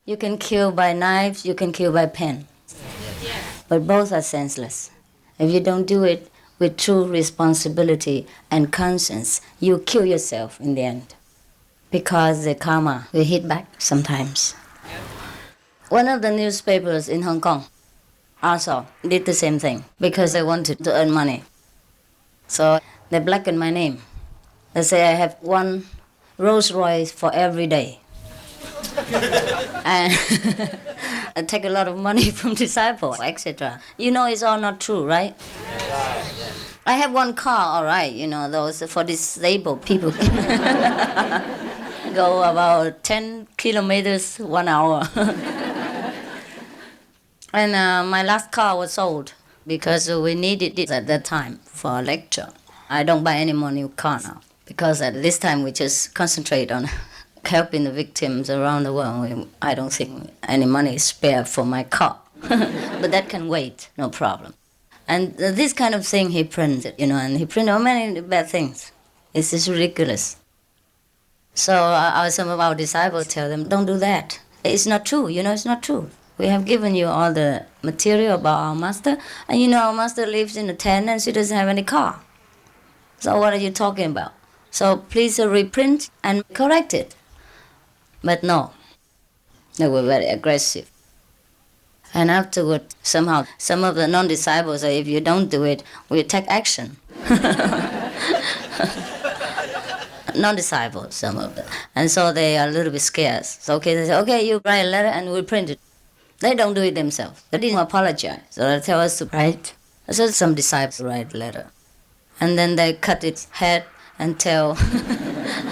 You can kill by knives, you can kill by pen. But both are senseless. If you don't do it with true responsibility and conscience, you kill yourself in the end. Because the karma will hit back sometimes. One of the newspapers in Hong Kong also did the same thing because they wanted to earn money. So they blackened my name. They say I have one Rolls Royce for every day. And I take a lot of money from disciples, etc. You know it's all not true, right? I have one car, all right, you know, those for disabled people. Go about 10 kilometers 1 hour. And my last car was sold because we needed it at that time for a lecture. I don't buy any more new car now because at this time we just concentrate on helping the victims around the world. I don't think any money is spare for my car. But that can wait, no problem. And this kind of thing he printed, you know, and he printed many bad things. It's just ridiculous. So some of our disciples tell them, don't do that. It's not true, you know, it's not true. We have given you all the material about our master, and you know our master lives in a tent and she doesn't have any car. So what are you talking about? So please reprint and correct it. But no, they were very aggressive. And afterward, somehow, some of the non-disciples say, if you don't do it, we'll take action. Non-disciples, some of them. And so they are a little bit scared. So they say, okay, you write a letter and we'll print it. They don't do it themselves. They didn't apologize. So they tell us to write. So some disciples write a letter. And then they cut its head and tail.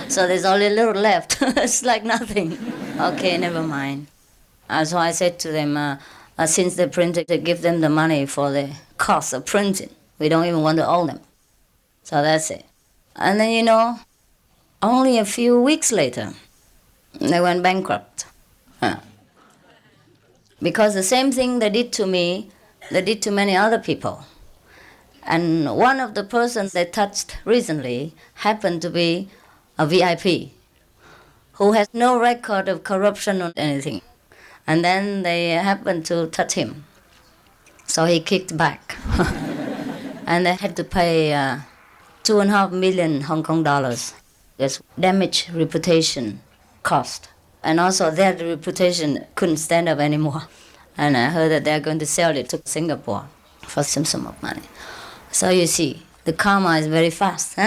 So there's only a little left. It's like nothing. Okay, never mind. So I said to them, since they printed, they give them the money for the cost of printing. We don't even want to owe them. So that's it. And then, you know, only a few weeks later, they went bankrupt. Because the same thing they did to me, they did to many other people. And one of the persons they touched recently happened to be a VIP who has no record of corruption or anything. And then they happened to touch him. So he kicked back. And they had to pay 2.5 million Hong Kong dollars. That's damage reputation cost. And also their reputation couldn't stand up anymore. And I heard that they're going to sell it to Singapore for some sum of money. So you see, the karma is very fast.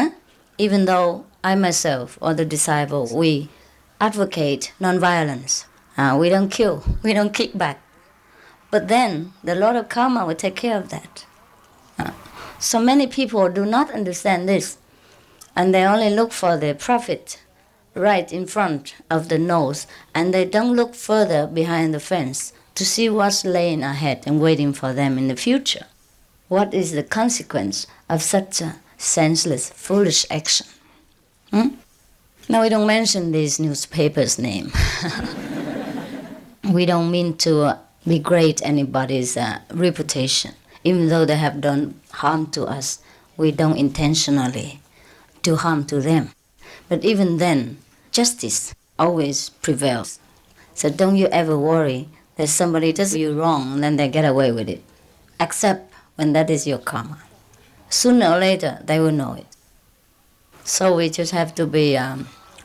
Even though I myself or the disciple, we advocate non-violence. We don't kill, we don't kick back. But then the Lord of Karma will take care of that. So many people do not understand this. And they only look for the profit right in front of the nose, and they don't look further behind the fence to see what's laying ahead and waiting for them in the future. What is the consequence of such a senseless, foolish action? Now, we don't mention these newspapers' name. We don't mean to degrade anybody's reputation. Even though they have done harm to us, we don't intentionally do harm to them. But even then, justice always prevails. So don't you ever worry that somebody does you wrong and then they get away with it. Except when that is your karma. Sooner or later, they will know it. So we just have to be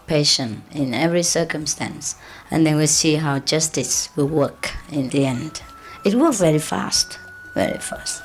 patient in every circumstance, and then we'll see how justice will work in the end. It works very fast, very fast.